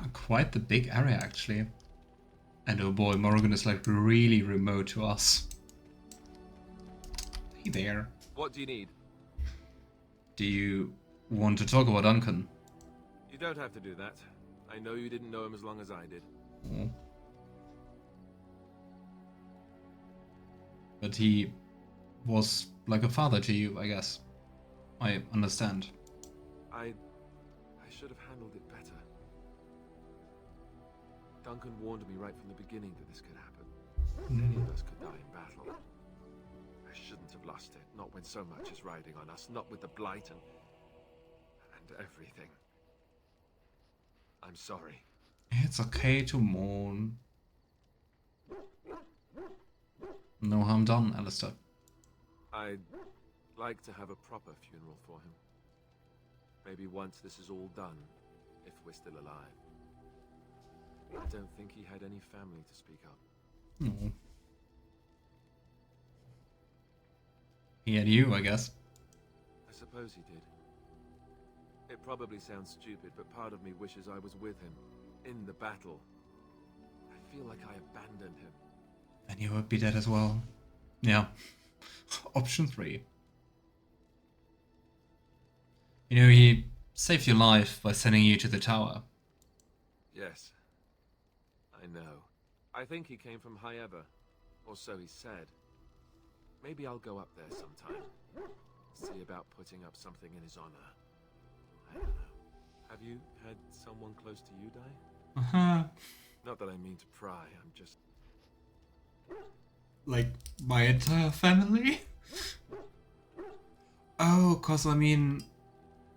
quite the big area, actually. And oh boy, Morrigan is like really remote to us. Hey there. What do you need? Do you want to talk about Duncan? You don't have to do that. I know you didn't know him as long as I did. Oh. But he was like a father to you, I guess. I understand. I should have handled it better. Duncan warned me right from the beginning that this could happen. Any of us could die in battle. I shouldn't have lost it, not when so much is riding on us, not with the Blight and everything. I'm sorry. It's okay to mourn. No harm done, Alistair. I'd like to have a proper funeral for him. Maybe once this is all done, if we're still alive. I don't think he had any family to speak of. No. He had you, I guess. I suppose he did. It probably sounds stupid, but part of me wishes I was with him, in the battle. I feel like I abandoned him. Then you would be dead as well. Yeah. Option 3. You know, he saved your life by sending you to the tower. Yes. I know. I think he came from High Ever. Or so he said. Maybe I'll go up there sometime. See about putting up something in his honor. I don't know. Have you had someone close to you die? Uh-huh. Not that I mean to pry, I'm just... Like, my entire family? Oh, cause I mean...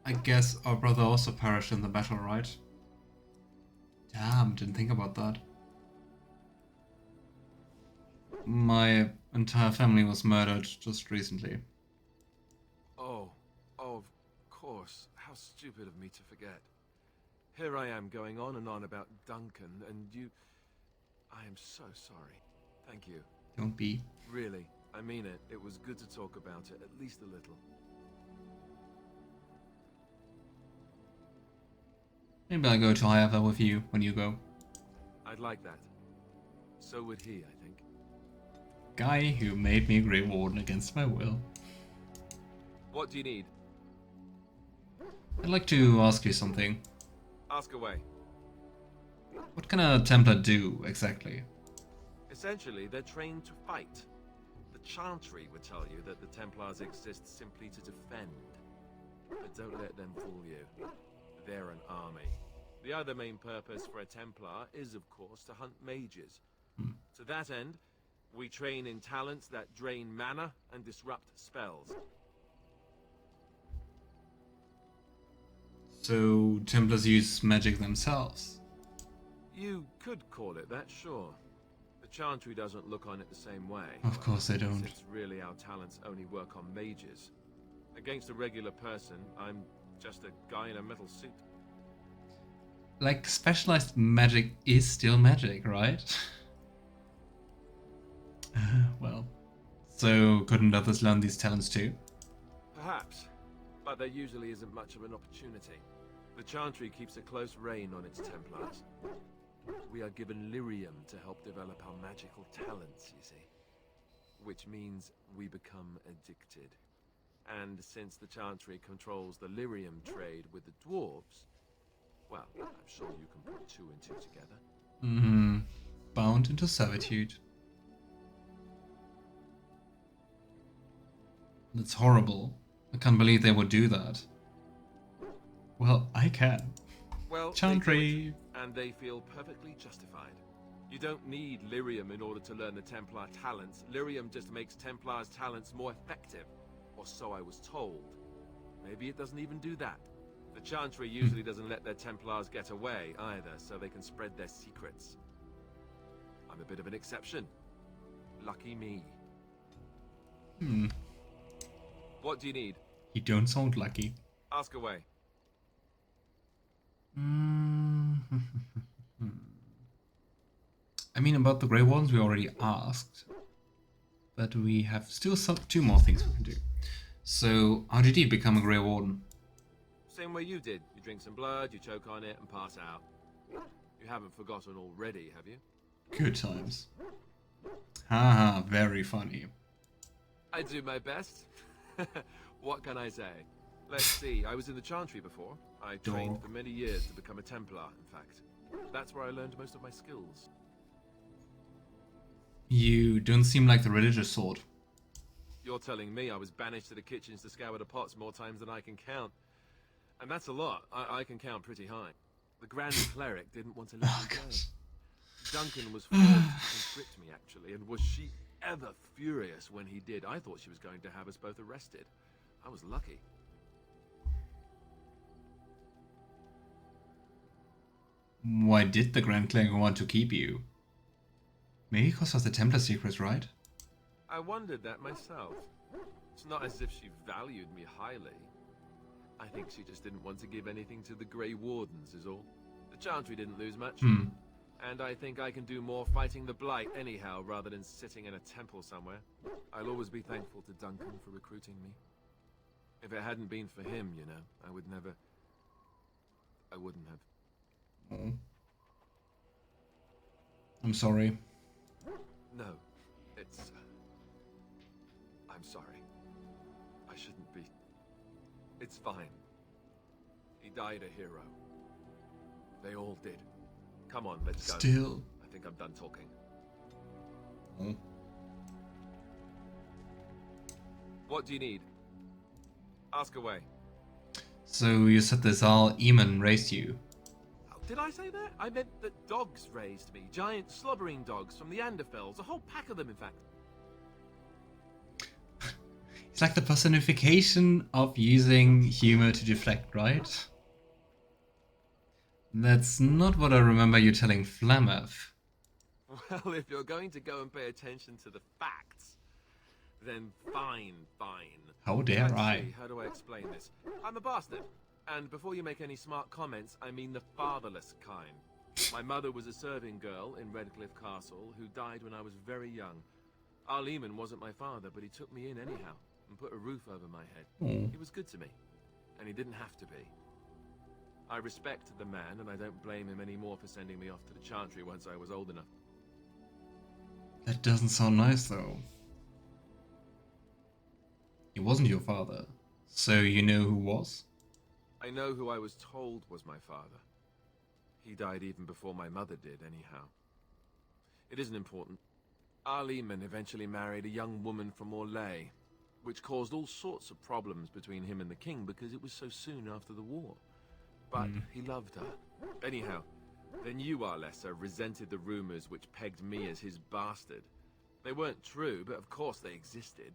I guess our brother also perished in the battle, right? Damn, didn't think about that. My entire family was murdered just recently. Oh, of course. How stupid of me to forget. Here I am going on and on about Duncan, and you... I am so sorry. Thank you. Don't be. Really, I mean it. It was good to talk about it, at least a little. Maybe I'll go to High Ever with you when you go. I'd like that. So would he, I think. Guy who made me Grey Warden against my will. What do you need? I'd like to ask you something. Ask away. What can a Templar do, exactly? Essentially, they're trained to fight. The chantry would tell you that the Templars exist simply to defend. But don't let them fool you. They're an army. The other main purpose for a Templar is, of course, to hunt mages. To that end, we train in talents that drain mana and disrupt spells. So, Templars use magic themselves? You could call it that, sure. The chantry doesn't look on it the same way. Of course they don't. Since really our talents only work on mages. Against a regular person, I'm just a guy in a metal suit. Like, specialized magic is still magic, right? Well. So, couldn't others learn these talents too? Perhaps. But there usually isn't much of an opportunity. The chantry keeps a close rein on its Templars. We are given lyrium to help develop our magical talents, you see. Which means we become addicted. And since the chantry controls the lyrium trade with the dwarves, well, I'm sure you can put 2 and 2 together. Mm-hmm. Bound into servitude. That's horrible. I can't believe they would do that. Well, I can. Well, Chantry. And they feel perfectly justified. You don't need lyrium in order to learn the Templar talents. Lyrium just makes Templars' talents more effective. Or so I was told. Maybe it doesn't even do that. The chantry usually doesn't let their Templars get away either, so they can spread their secrets. I'm a bit of an exception. Lucky me. What do you need? You don't sound lucky. Ask away. I mean, about the Grey Wardens we already asked. But we have still 2 more things we can do. So, how did you become a Grey Warden? Same way you did. You drink some blood, you choke on it, and pass out. You haven't forgotten already, have you? Good times. Haha, very funny. I do my best. What can I say? Let's see, I was in the chantry before. I trained for many years to become a Templar, in fact. That's where I learned most of my skills. You don't seem like the religious sort. You're telling me I was banished to the kitchens to scour the pots more times than I can count. And that's a lot. I can count pretty high. The Grand Cleric didn't want to let me go. Duncan was forced to conscript me, actually, and was she ever furious when he did. I thought she was going to have us both arrested. I was lucky. Why did the Grand Cleric want to keep you? Maybe because of the Templar secrets, right? I wondered that myself. It's not as if she valued me highly. I think she just didn't want to give anything to the Grey Wardens, is all. The Chantry didn't lose much. And I think I can do more fighting the Blight anyhow, rather than sitting in a temple somewhere. I'll always be thankful to Duncan for recruiting me. If it hadn't been for him, you know, I wouldn't have. Oh. I'm sorry. No, it's... I'm sorry. I shouldn't be. It's fine. He died a hero. They all did. Come on, let's go. Still. I think I'm done talking. Oh. What do you need? Ask away. So you said this all Eamon raised you. Did I say that? I meant that dogs raised me. Giant slobbering dogs from the Anderfells. A whole pack of them, in fact. It's like the personification of using humor to deflect, right? That's not what I remember you telling Flameth. Well, if you're going to go and pay attention to the facts, then fine. How dare I? See, how do I explain this? I'm a bastard. And before you make any smart comments, I mean the fatherless kind. My mother was a serving girl in Redcliffe Castle who died when I was very young. Eamon wasn't my father, but he took me in anyhow and put a roof over my head. He was good to me, and he didn't have to be. I respect the man, and I don't blame him anymore for sending me off to the Chantry once I was old enough. That doesn't sound nice, though. He wasn't your father, so you know who was? I know who I was told was my father. He died even before my mother did, anyhow. It isn't important. Eamon eventually married a young woman from Orlais, which caused all sorts of problems between him and the king because it was so soon after the war. But he loved her. Anyhow, then you, Orlais, resented the rumors which pegged me as his bastard. They weren't true, but of course they existed.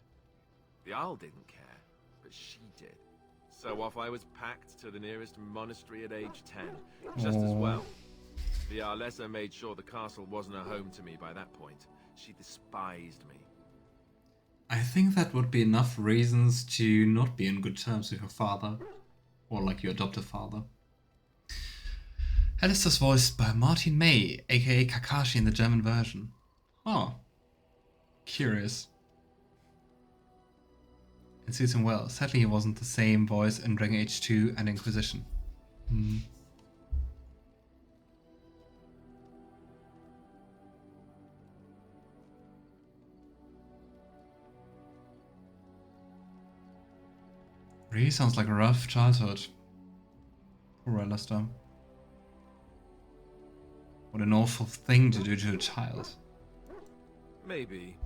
The I'll didn't care, but she did. So off I was packed to the nearest monastery at age 10, just as well. The Orlais made sure the castle wasn't a home to me by that point. She despised me. I think that would be enough reasons to not be in good terms with your father. Or like your adoptive father. Alistair's voiced by Martin May, aka Kakashi in the German version. Oh. Curious. It suits him well. Sadly, he wasn't the same voice in Dragon Age 2 and Inquisition. Really sounds like a rough childhood. Poor Alistair. What an awful thing to do to a child. Maybe.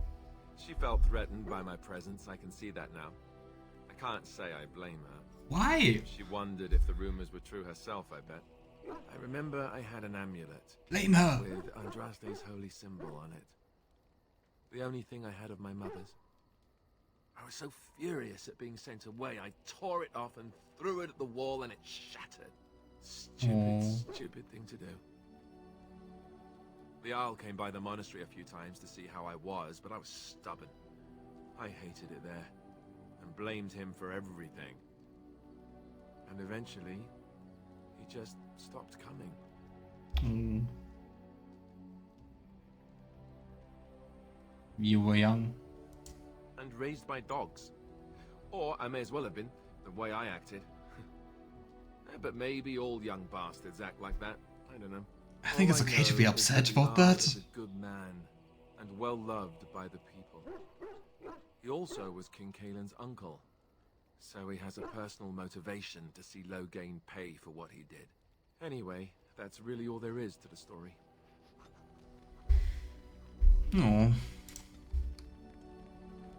She felt threatened by my presence, I can see that now. I can't say I blame her. Why? She wondered if the rumors were true herself, I bet. I remember I had an amulet. Blame her! With Andraste's holy symbol on it. The only thing I had of my mother's. I was so furious at being sent away, I tore it off and threw it at the wall and it shattered. Stupid thing to do. The I'll came by the monastery a few times to see how I was, but I was stubborn. I hated it there, and blamed him for everything. And eventually, he just stopped coming. You were young. And raised by dogs. Or I may as well have been, the way I acted. But maybe all young bastards act like that. I don't know. I think it's okay to be upset about that. He was a good man and well loved by the people. He also was King Kaelin's uncle, so he has a personal motivation to see Loghain pay for what he did. Anyway, that's really all there is to the story. Oh.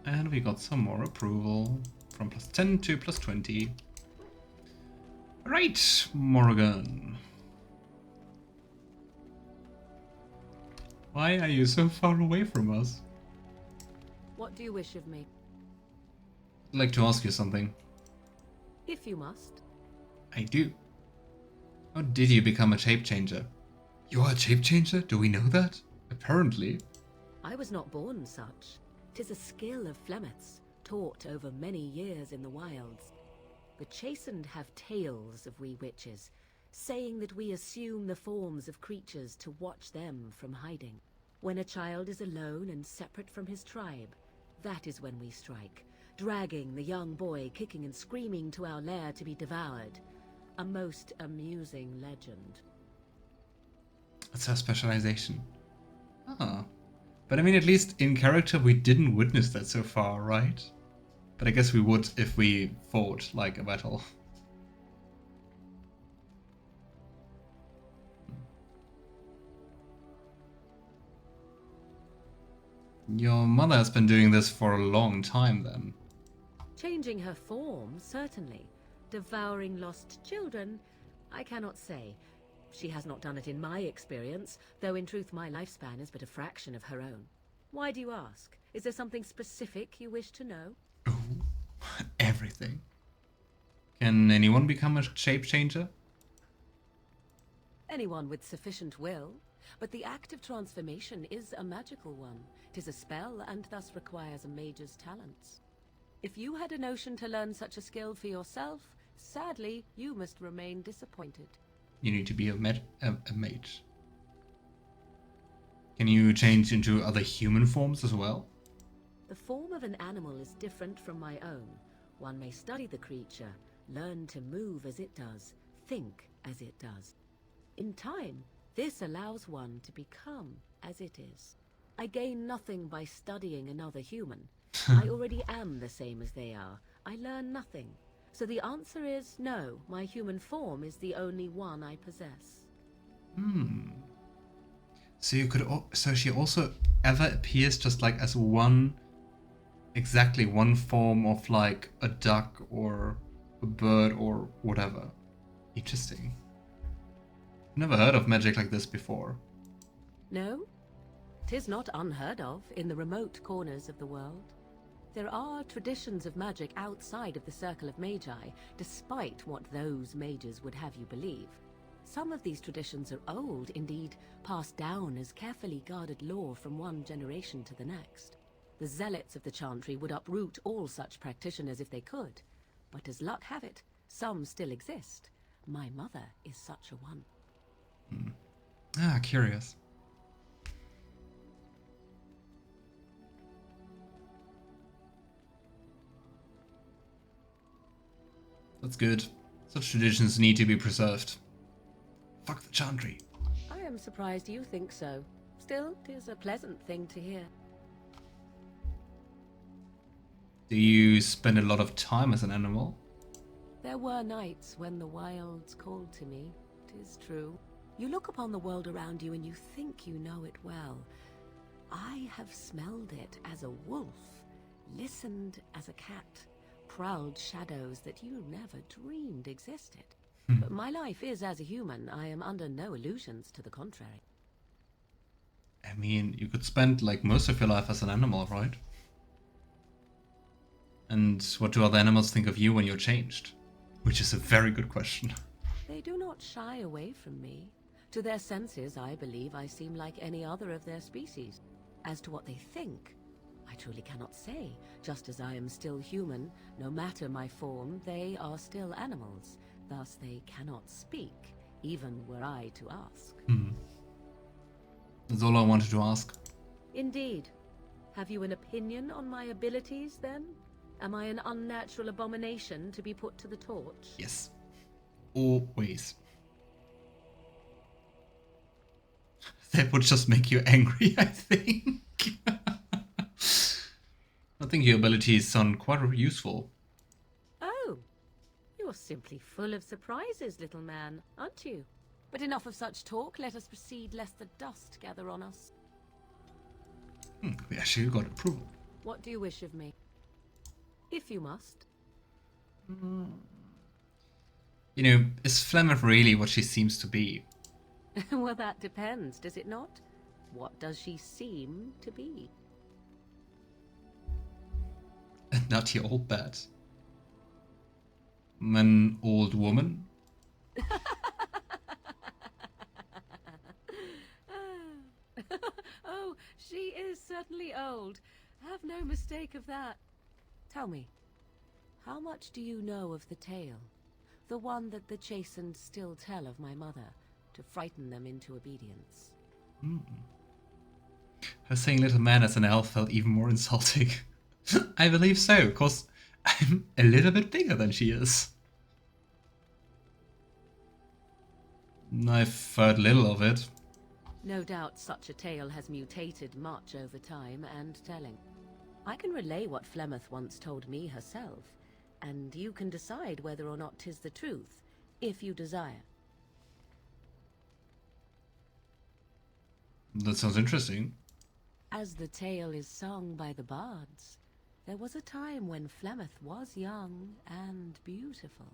And we got some more approval from +10 to +20. Right, Morrigan. Why are you so far away from us? What do you wish of me? I'd like to ask you something. If you must. I do. How did you become a shape changer? You are a shape changer? Do we know that? Apparently. I was not born such. 'Tis a skill of Flemeth's, taught over many years in the wilds. The chastened have tales of we witches, saying that we assume the forms of creatures to watch them from hiding. When a child is alone and separate from his tribe, that is when we strike, dragging the young boy kicking and screaming to our lair to be devoured. A most amusing legend. That's her specialization. Ah. But I mean, at least in character we didn't witness that so far, right? But I guess we would if we fought like a battle. Your mother has been doing this for a long time then. Changing her form, certainly. Devouring lost children, I cannot say. She has not done it in my experience, though in truth my lifespan is but a fraction of her own. Why do you ask? Is there something specific you wish to know? Oh, everything. Can anyone become a shape changer? Anyone with sufficient will. But the act of transformation is a magical one. 'Tis a spell and thus requires a mage's talents. If you had a notion to learn such a skill for yourself, sadly, you must remain disappointed. You need to be a mage. Can you change into other human forms as well? The form of an animal is different from my own. One may study the creature, learn to move as it does, think as it does. In time, this allows one to become as it is. I gain nothing by studying another human. I already am the same as they are. I learn nothing. So the answer is no, my human form is the only one I possess. So you could, so she also ever appears just like as one, exactly one form of like a duck or a bird or whatever. Interesting. Never heard of magic like this before. No? 'Tis not unheard of in the remote corners of the world. There are traditions of magic outside of the circle of magi, despite what those mages would have you believe. Some of these traditions are old, indeed, passed down as carefully guarded lore from one generation to the next. The zealots of the chantry would uproot all such practitioners if they could. But as luck have it, some still exist. My mother is such a one. Ah, curious. That's good. Such traditions need to be preserved. Fuck the chantry. I am surprised you think so. Still, 'tis a pleasant thing to hear. Do you spend a lot of time as an animal? There were nights when the wilds called to me, 'tis true. You look upon the world around you and you think you know it well. I have smelled it as a wolf, listened as a cat, prowled shadows that you never dreamed existed. But my life is as a human. I am under no illusions to the contrary. I mean, you could spend like most of your life as an animal, right? And what do other animals think of you when you're changed? Which is a very good question. They do not shy away from me. To their senses, I believe I seem like any other of their species. As to what they think, I truly cannot say. Just as I am still human, no matter my form, they are still animals. Thus they cannot speak, even were I to ask. That's all I wanted to ask. Indeed. Have you an opinion on my abilities, then? Am I an unnatural abomination to be put to the torch? Yes. Always. That would just make you angry, I think. I think your abilities sound quite useful. Oh, you're simply full of surprises, little man, aren't you? But enough of such talk. Let us proceed, lest the dust gather on us. We actually got approval. What do you wish of me? If you must. You know, is Flemeth really what she seems to be? Well, that depends, does it not? What does she seem to be? A nutty old bat. An old woman? Oh, she is certainly old. Have no mistake of that. Tell me, how much do you know of the tale? The one that the chastened still tell of my mother, to frighten them into obedience. Her saying little man as an elf felt even more insulting. I believe so, because I'm a little bit bigger than she is. I've heard little of it. No doubt such a tale has mutated much over time and telling. I can relay what Flemeth once told me herself, and you can decide whether or not 'tis the truth, if you desire. That sounds interesting. As the tale is sung by the bards, there was a time when Flemeth was young and beautiful,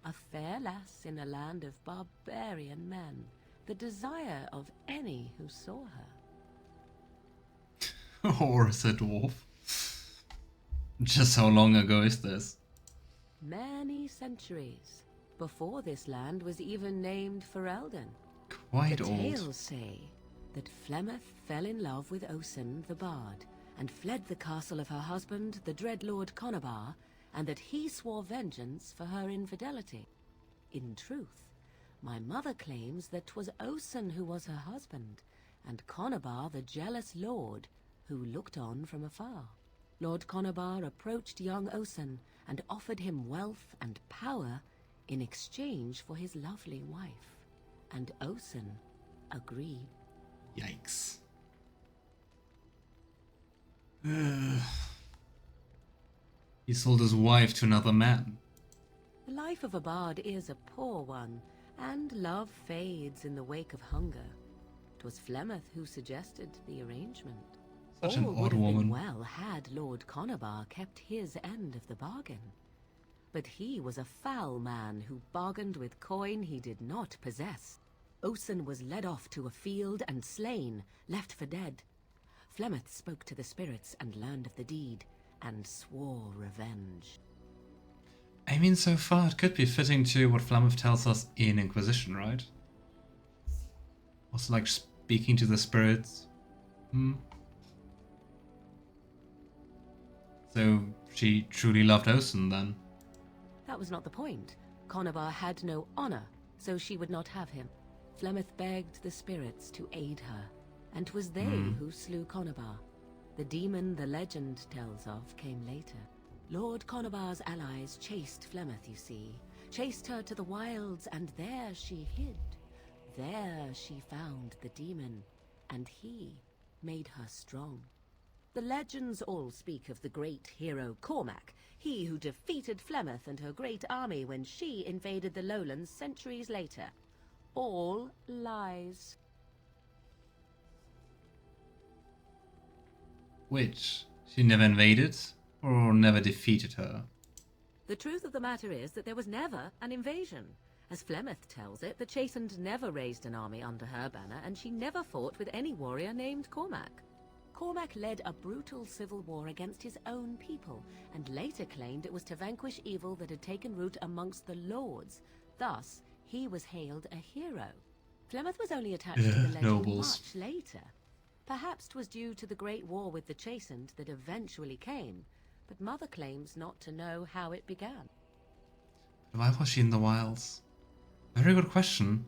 a fair lass in a land of barbarian men, the desire of any who saw her. Or is a dwarf? Just how long ago is this? Many centuries, before this land was even named Ferelden. Quite The old. tales say that Flemeth fell in love with Osen the bard, and fled the castle of her husband, the dreadlord Conabar, and that he swore vengeance for her infidelity. In truth, my mother claims that 'twas Osen who was her husband, and Conabar the jealous lord who looked on from afar. Lord Conabar approached young Osen and offered him wealth and power in exchange for his lovely wife, and Osen agreed. Yikes. He sold his wife to another man. The life of a bard is a poor one, and love fades in the wake of hunger. 'Twas Flemeth who suggested the arrangement. Such an All odd would have been woman. well had Lord Conabar kept his end of the bargain. But he was a foul man who bargained with coin he did not possess. Osen was led off to a field and slain, left for dead. Flemeth spoke to the spirits and learned of the deed, and swore revenge. I mean, so far it could be fitting to what Flemeth tells us in Inquisition, right? Also, like, speaking to the spirits. So, she truly loved Osen, then? That was not the point. Conabar had no honor, so she would not have him. Flemeth begged the spirits to aid her, and 'twas they who slew Conabar. The demon the legend tells of came later. Lord Conabar's allies chased Flemeth, you see. Chased her to the wilds, and there she hid. There she found the demon, and he made her strong. The legends all speak of the great hero Cormac, he who defeated Flemeth and her great army when she invaded the lowlands centuries later. All lies. Which? She never invaded? Or never defeated her? The truth of the matter is that there was never an invasion. As Flemeth tells it, the Chastened never raised an army under her banner, and she never fought with any warrior named Cormac. Cormac led a brutal civil war against his own people, and later claimed it was to vanquish evil that had taken root amongst the lords. Thus, he was hailed a hero. Flemeth was only attached to the legend nobles. much later. Perhaps 'twas due to the Great War with the Chastened that eventually came, but Mother claims not to know how it began. Why was she in the wilds? Very good question.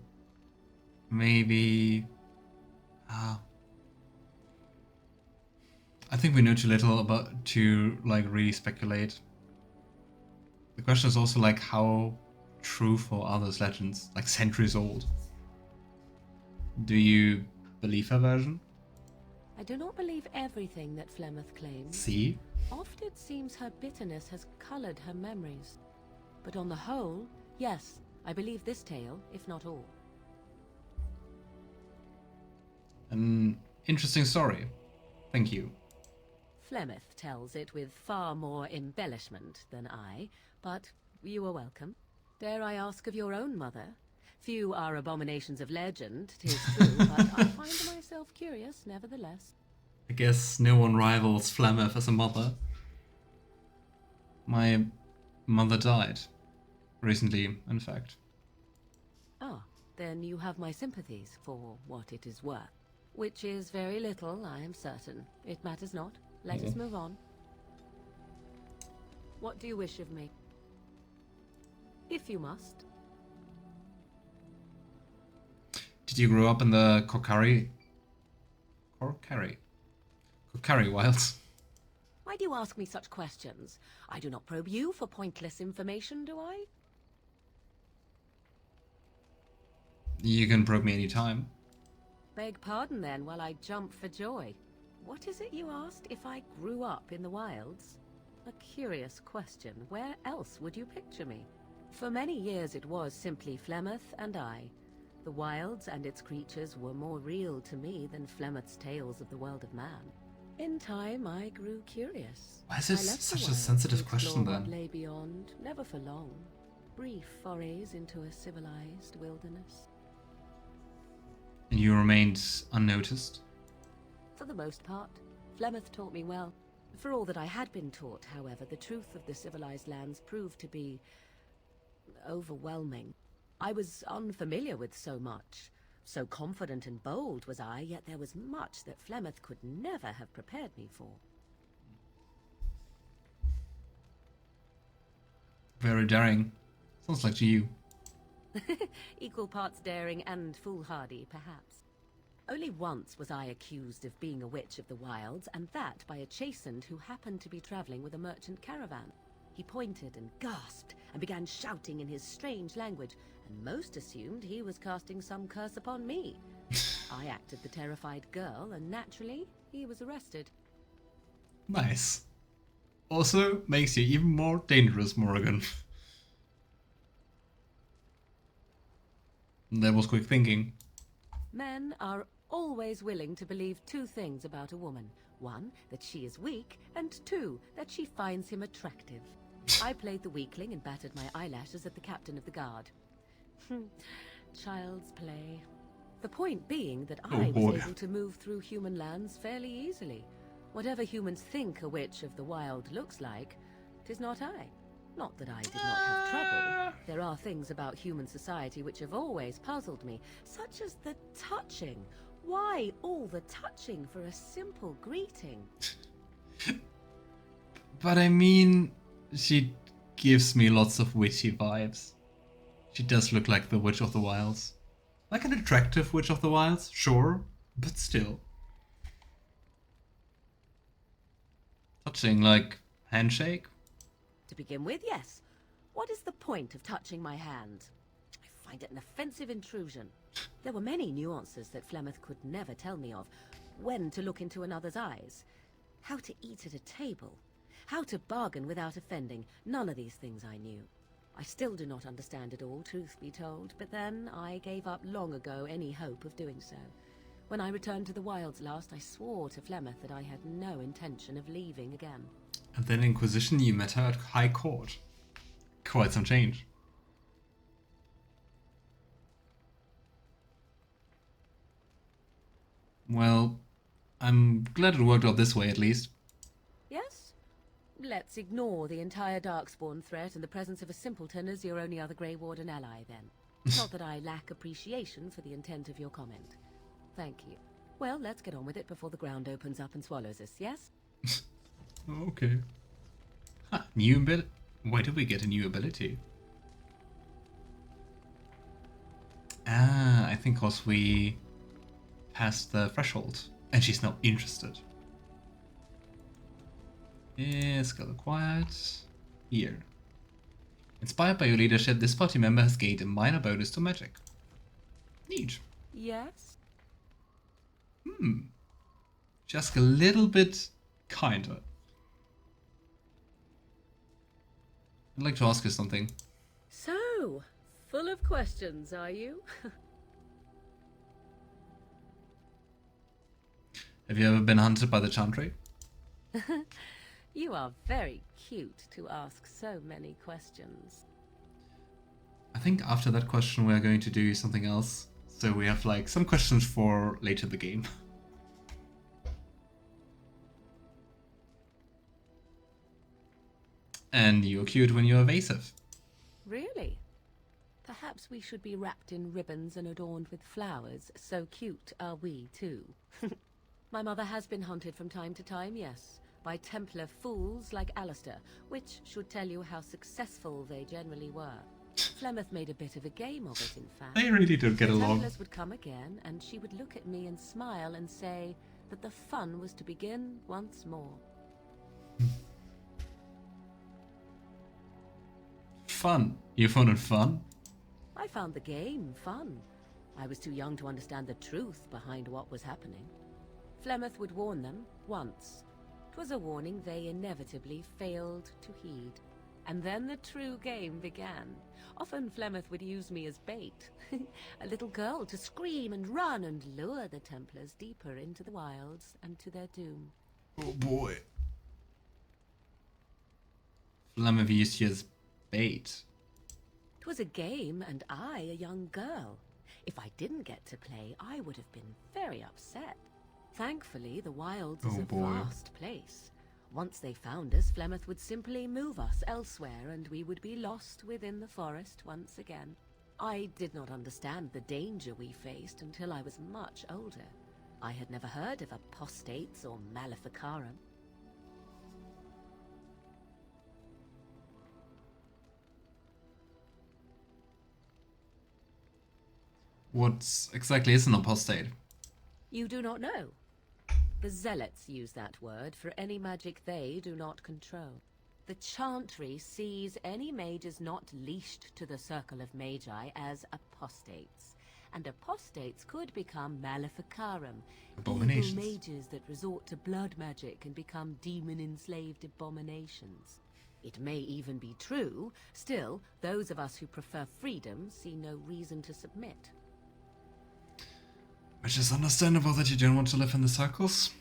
Maybe... I think we know too little about to really speculate. The question is also how truthful are those legends, centuries old? Do you believe her version. I do not believe everything that Flemeth claims. See? Oft it seems her bitterness has colored her memories. But on the whole, yes, I believe this tale, if not all. An interesting story. Thank you. Flemeth tells it with far more embellishment than I, but you are welcome. Dare I ask of your own mother? Few are abominations of legend, 'tis true, but I find myself curious nevertheless. I guess no one rivals Flemeth as a mother. My mother died. Recently, in fact. Ah, then you have my sympathies for what it is worth. Which is very little, I am certain. It matters not. Let us move on. What do you wish of me? If you must. Did you grow up in the qunari wilds? Why do you ask me such questions? I do not probe you for pointless information, do I? You can probe me anytime. Beg pardon then while I jump for joy. What is it you asked if I grew up in the wilds? A curious question. Where else would you picture me? For many years it was simply Flemeth and I. The wilds and its creatures were more real to me than Flemeth's tales of the world of man. In time I grew curious. Why is this such a sensitive question then? What lay beyond, never for long. Brief forays into a civilized wilderness. And you remained unnoticed? For the most part. Flemeth taught me well. For all that I had been taught, however, the truth of the civilized lands proved to be overwhelming. I was unfamiliar with so much. So confident and bold was I, yet there was much that Flemeth could never have prepared me for. Very daring. Sounds like you. Equal parts daring and foolhardy, perhaps. Only once was I accused of being a witch of the wilds, and that by a chastened who happened to be traveling with a merchant caravan. He pointed and gasped, and began shouting in his strange language, and most assumed he was casting some curse upon me. I acted the terrified girl, and naturally, he was arrested. Nice. Also, makes you even more dangerous, Morrigan. That was quick thinking. Men are always willing to believe two things about a woman. One, that she is weak, and two, that she finds him attractive. I played the weakling and battered my eyelashes at the captain of the guard. Child's play. The point being that I was able to move through human lands fairly easily. Whatever humans think a witch of the wild looks like, 'tis not I. Not that I did not have trouble. There are things about human society which have always puzzled me, such as the touching. Why all the touching for a simple greeting? But I mean, she gives me lots of witchy vibes. She does look like the Witch of the Wilds. Like an attractive Witch of the Wilds, sure, but still. Touching, like, handshake? To begin with, yes. What is the point of touching my hand? I find it an offensive intrusion. There were many nuances that Flemeth could never tell me of. When to look into another's eyes. How to eat at a table. How to bargain without offending. None of these things I knew. I still do not understand it all, truth be told, but then I gave up long ago any hope of doing so. When I returned to the wilds last, I swore to Flemeth that I had no intention of leaving again. And then Inquisition, you met her at High Court. Quite some change. Well, I'm glad it worked out this way at least. Yes? Let's ignore the entire Darkspawn threat and the presence of a simpleton as your only other Grey Warden ally, then. Not that I lack appreciation for the intent of your comment. Thank you. Well, let's get on with it before the ground opens up and swallows us, yes? Okay. Huh, new ability. Why did we get a new ability? Ah, I think because we passed the threshold. And she's not interested. Yeah, skill acquired. Here. Inspired by your leadership, this party member has gained a minor bonus to magic. Neat. Yes? Just a little bit kinder. I'd like to ask you something. So, full of questions, are you? Have you ever been hunted by the chantry? You are very cute to ask so many questions. I think after that question we are going to do something else. So we have like some questions for later in the game. And you're cute when you're evasive. Really? Perhaps we should be wrapped in ribbons and adorned with flowers. So cute are we too. My mother has been hunted from time to time, yes, by Templar fools like Alistair, which should tell you how successful they generally were. Flemeth made a bit of a game of it, in fact. They really don't get The along. Templars would come again, and she would look at me and smile and say that the fun was to begin once more. Fun. You found it fun? I found the game fun. I was too young to understand the truth behind what was happening. Flemeth would warn them once. 'Twas a warning they inevitably failed to heed. And then the true game began. Often Flemeth would use me as bait. A little girl to scream and run and lure the Templars deeper into the wilds and to their doom. Oh boy. Flemeth used you as bait. 'Twas a game, and I a young girl. If I didn't get to play, I would have been very upset. Thankfully, the wilds is a vast place. Once they found us, Flemeth would simply move us elsewhere, and we would be lost within the forest once again. I did not understand the danger we faced until I was much older. I had never heard of apostates or maleficarum. What exactly is an apostate? You do not know. The zealots use that word for any magic they do not control. The chantry sees any mages not leashed to the circle of magi as apostates. And apostates could become maleficarum, Abominations. evil mages that resort to blood magic and become demon-enslaved abominations. It may even be true. Still, those of us who prefer freedom see no reason to submit. Which is understandable that you don't want to live in the circles.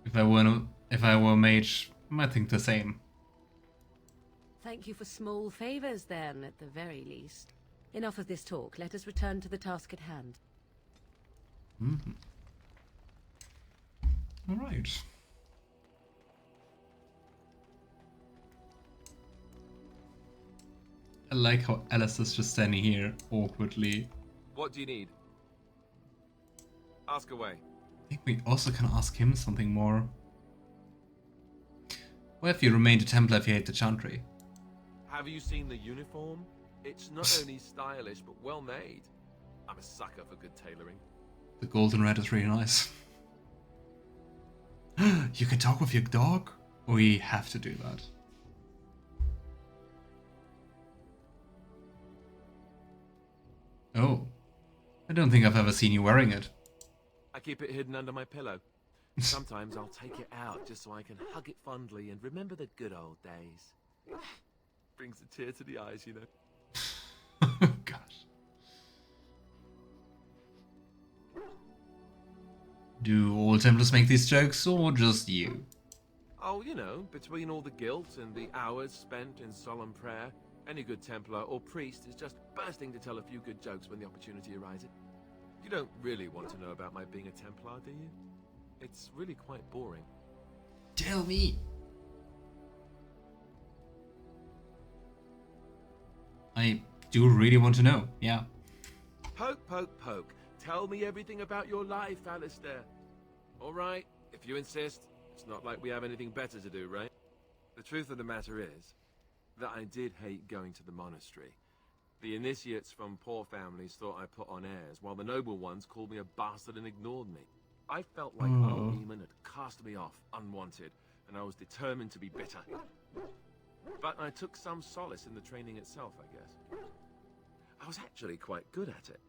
If I were a mage, I might think the same. Thank you for small favors, then, at the very least. Enough of this talk. Let us return to the task at hand. Alright. I like how Alistair's just standing here awkwardly. What do you need? Ask away. I think we also can ask him something more. Where have you remained a Templar if you hate the chantry? Have you seen the uniform? It's not only stylish, but well made. I'm a sucker for good tailoring. The gold and red is really nice. You can talk with your dog? We have to do that. Oh. I don't think I've ever seen you wearing it. I keep it hidden under my pillow. Sometimes I'll take it out just so I can hug it fondly and remember the good old days. Brings a tear to the eyes, you know. Gosh. Do all Templars make these jokes, or just you? Oh, you know, between all the guilt and the hours spent in solemn prayer, any good Templar or priest is just bursting to tell a few good jokes when the opportunity arises. You don't really want to know about my being a Templar, do you? It's really quite boring. Tell me. I do really want to know, yeah. Poke, poke, poke. Tell me everything about your life, Alistair. All right, if you insist. It's not like we have anything better to do, right? The truth of the matter is that I did hate going to the monastery. The initiates from poor families thought I put on airs, while the noble ones called me a bastard and ignored me. I felt like Oghren had cast me off unwanted, and I was determined to be bitter. But I took some solace in the training itself, I guess. I was actually quite good at it.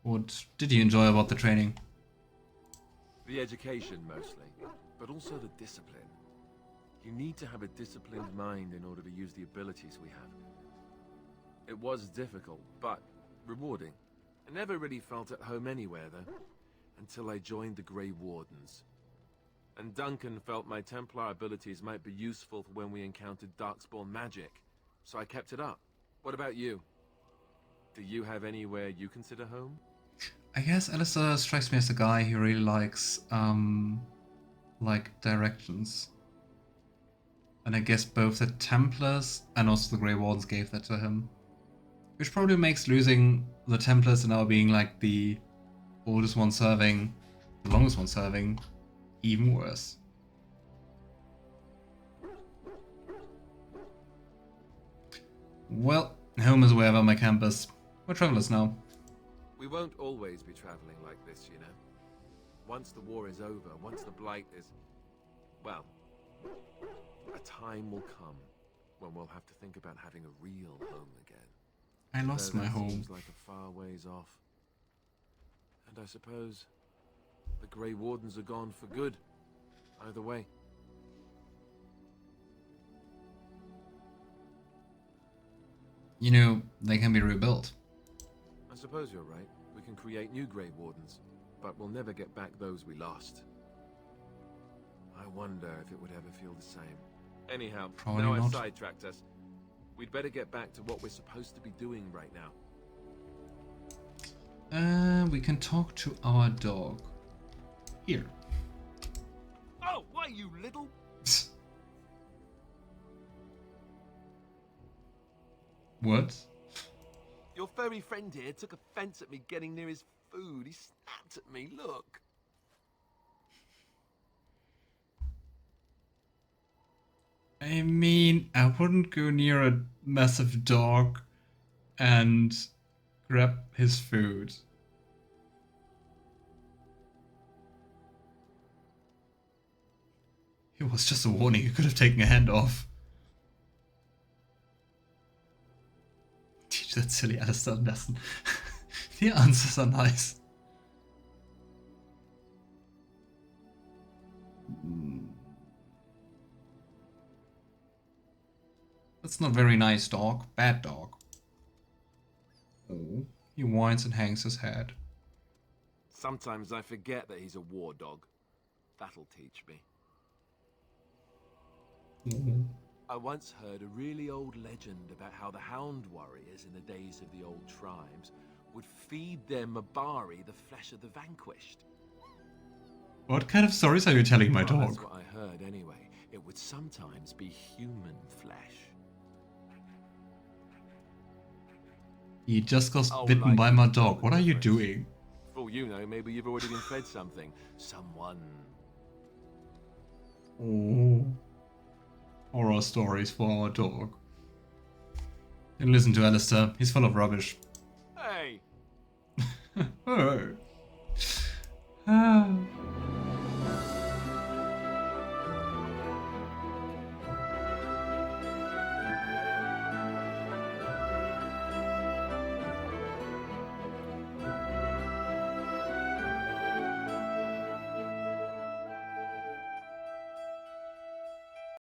What did you enjoy about the training? The education, mostly, but also the discipline. You need to have a disciplined mind in order to use the abilities we have. It was difficult, but rewarding. I never really felt at home anywhere, though, until I joined the Grey Wardens. And Duncan felt my Templar abilities might be useful for when we encountered Darkspawn magic, so I kept it up. What about you? Do you have anywhere you consider home? I guess Alistair strikes me as a guy who really likes, like, directions. And I guess both the Templars and also the Grey Wardens gave that to him. Which probably makes losing the Templars and now being, like, the oldest one serving, the longest one serving, even worse. Well, home is wherever my camp is. We're travelers now. We won't always be traveling like this, you know. Once the war is over, once the Blight is... well, a time will come when we'll have to think about having a real home again. I lost my home. Seems like a far ways off. And I suppose the Grey Wardens are gone for good. Either way. You know, they can be rebuilt. I suppose you're right. We can create new Grey Wardens, but we'll never get back those we lost. I wonder if it would ever feel the same. Anyhow, Probably now I've not. sidetracked us. We'd better get back to what we're supposed to be doing right now. We can talk to our dog. Here. Oh, why, you little... What? Your furry friend here took offense at me getting near his food. He snapped at me, look. I mean, I wouldn't go near a massive dog and grab his food. It was just a warning, you could have taken a hand off. Teach that silly Alistair lesson. The answers are nice. That's not very nice, dog. Bad dog. Oh, he whines and hangs his head. Sometimes I forget that he's a war dog. That'll teach me. I once heard a really old legend about how the Hound warriors in the days of the old tribes would feed their Mabari the flesh of the vanquished. What kind of stories are you telling my Well, dog? that's what I heard anyway. It would sometimes be human flesh. He just got Oh, bitten like by my dog. What are you difference. doing? For all you know, maybe you've already been fed something. Someone. Oh. Horror stories for our dog. And listen to Alistair. He's full of rubbish. Hey! Oh. Ah.